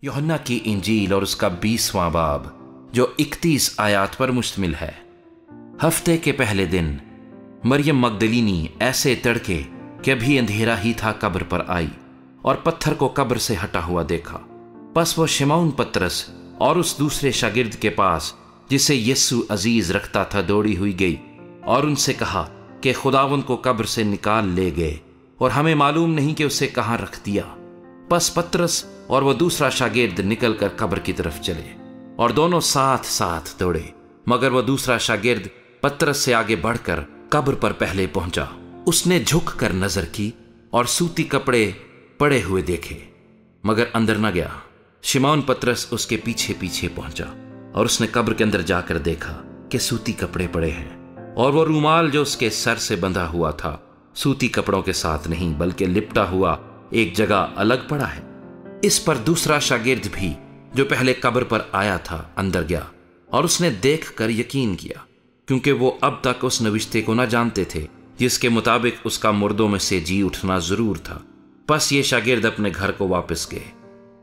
यूहन्ना की इंजील और उसका 20वां बाब जो 31 आयात पर मुश्तमिल है। हफ्ते के पहले दिन मरियम मगदलीनी ऐसे तड़के कि अभी अंधेरा ही था कब्र पर आई और पत्थर को कब्र से हटा हुआ देखा। बस वो शिमौन पतरस और उस दूसरे शागिर्द के पास जिसे यीशु अजीज रखता था दौड़ी हुई गई और उनसे कहा कि खुदावंद को कब्र से निकाल ले गए और हमें मालूम नहीं कि उसे कहाँ रख दिया। बस पतरस और वो दूसरा शागिर्द निकलकर कब्र की तरफ चले और दोनों साथ साथ दौड़े, मगर वो दूसरा शागिर्द पतरस से आगे बढ़कर कब्र पर पहले पहुंचा। उसने झुक कर नजर की और सूती कपड़े पड़े हुए देखे, मगर अंदर न गया। शिमौन पतरस उसके पीछे पीछे पहुंचा और उसने कब्र के अंदर जाकर देखा कि सूती कपड़े पड़े हैं और वो रूमाल जो उसके सर से बंधा हुआ था सूती कपड़ों के साथ नहीं बल्कि लिपटा हुआ एक जगह अलग पड़ा है। इस पर दूसरा शागिर्द भी जो पहले कब्र पर आया था अंदर गया और उसने देखकर यकीन किया, क्योंकि वो अब तक उस नविश्ते को न जानते थे जिसके मुताबिक उसका मुर्दों में से जी उठना जरूर था। बस ये शागिर्द अपने घर को वापस गए,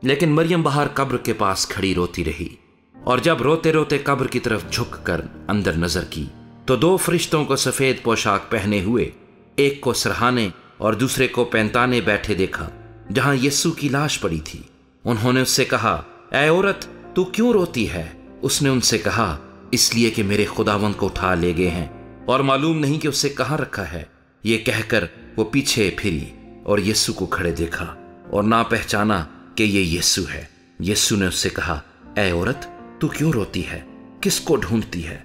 लेकिन मरियम बाहर कब्र के पास खड़ी रोती रही और जब रोते रोते कब्र की तरफ झुककर अंदर नजर की तो दो फरिश्तों को सफेद पोशाक पहने हुए, एक को सरहाने और दूसरे को पैंताने बैठे देखा जहां यीशु की लाश पड़ी थी। उन्होंने उससे कहा, ऐ औरत, तू क्यों रोती है? उसने उनसे कहा, इसलिए कि मेरे खुदावंद को उठा ले गए हैं और मालूम नहीं कि उसे कहाँ रखा है। ये कहकर वो पीछे फिरी और यीशु को खड़े देखा और ना पहचाना कि ये यीशु है। यीशु ने उससे कहा, ऐ औरत, तू क्यों रोती है? किसको ढूंढती है?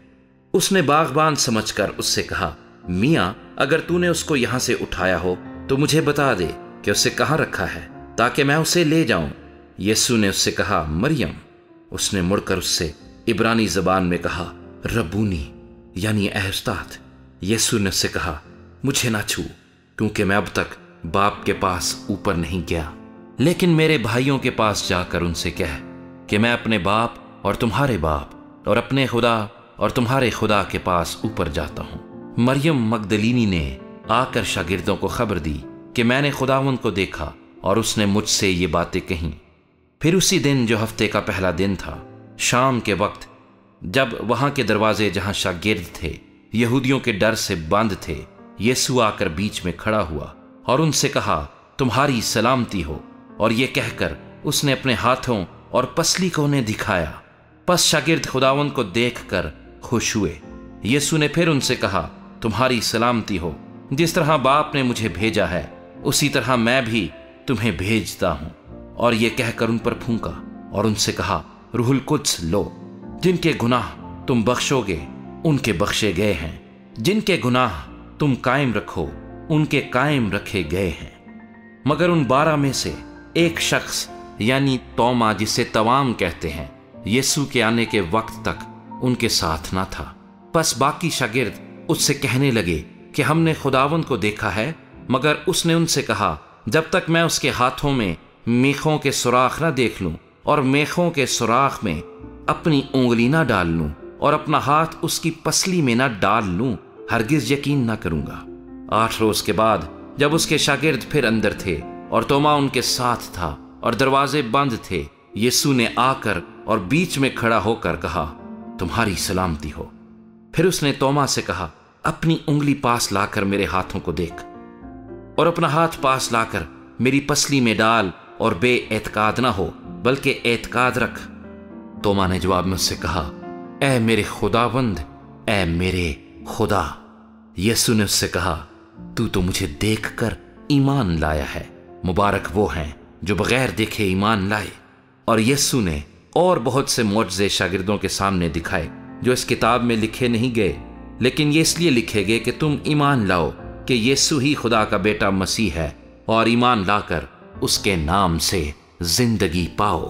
उसने बागबान समझकर उससे कहा, मियाँ, अगर तूने उसको यहां से उठाया हो तो मुझे बता दे कि उसे कहाँ रखा है ताकि मैं उसे ले जाऊं। यीशु ने उससे कहा, मरियम। उसने मुड़कर उससे इब्रानी जबान में कहा, रब्बूनी, यानी ऐ उस्ताद। यीशु ने उससे कहा, मुझे ना छू, क्योंकि मैं अब तक बाप के पास ऊपर नहीं गया, लेकिन मेरे भाइयों के पास जाकर उनसे कह कि मैं अपने बाप और तुम्हारे बाप और अपने खुदा और तुम्हारे खुदा के पास ऊपर जाता हूं। मरियम मगदलीनी ने आकर शागिर्दों को खबर दी कि मैंने खुदावंद को देखा और उसने मुझसे ये बातें कहीं। फिर उसी दिन जो हफ्ते का पहला दिन था, शाम के वक्त, जब वहां के दरवाजे जहां शागिर्द थे यहूदियों के डर से बंद थे, यीशु आकर बीच में खड़ा हुआ और उनसे कहा, तुम्हारी सलामती हो। और ये कहकर उसने अपने हाथों और पसली को उन्हें दिखाया। बस शागिर्द खुदावंद को देखकर खुश हुए। यीशु ने फिर उनसे कहा, तुम्हारी सलामती हो। जिस तरह बाप ने मुझे भेजा है उसी तरह मैं भी तुम्हें भेजता हूं। और ये कहकर उन पर फूंका और उनसे कहा, रूहुल कुद्स लो। जिनके गुनाह तुम बख्शोगे उनके बख्शे गए हैं, जिनके गुनाह तुम कायम रखो उनके कायम रखे गए हैं। मगर उन 12 में से एक शख्स, यानी तोमा, जिसे तवाम कहते हैं, यीशु के आने के वक्त तक उनके साथ ना था। बस बाकी शागिर्द उससे कहने लगे कि हमने खुदावंद को देखा है, मगर उसने उनसे कहा, जब तक मैं उसके हाथों में मेखों के सुराख ना देख लूं और मेखों के सुराख में अपनी उंगली ना डाल लूं और अपना हाथ उसकी पसली में ना डाल लूं, हरगिज यकीन ना करूंगा। 8 रोज के बाद जब उसके शागिर्द फिर अंदर थे और तोमा उनके साथ था और दरवाजे बंद थे, यीशु ने आकर और बीच में खड़ा होकर कहा, तुम्हारी सलामती हो। फिर उसने तोमा से कहा, अपनी उंगली पास लाकर मेरे हाथों को देख और अपना हाथ पास लाकर मेरी पसली में डाल और बेएतकाद ना हो बल्कि एतकाद रख। तोमा ने जवाब में उससे कहा, ऐ मेरे खुदावंद, ऐ मेरे खुदा। यीशु ने उससे कहा, तू तो मुझे देखकर ईमान लाया है। मुबारक वो हैं जो बगैर देखे ईमान लाए। और यीशु ने और बहुत से मोजज़े शागिर्दों के सामने दिखाए जो इस किताब में लिखे नहीं गए, लेकिन ये इसलिए लिखे गए कि तुम ईमान लाओ कि यीशु ही खुदा का बेटा मसीह है और ईमान लाकर उसके नाम से जिंदगी पाओ।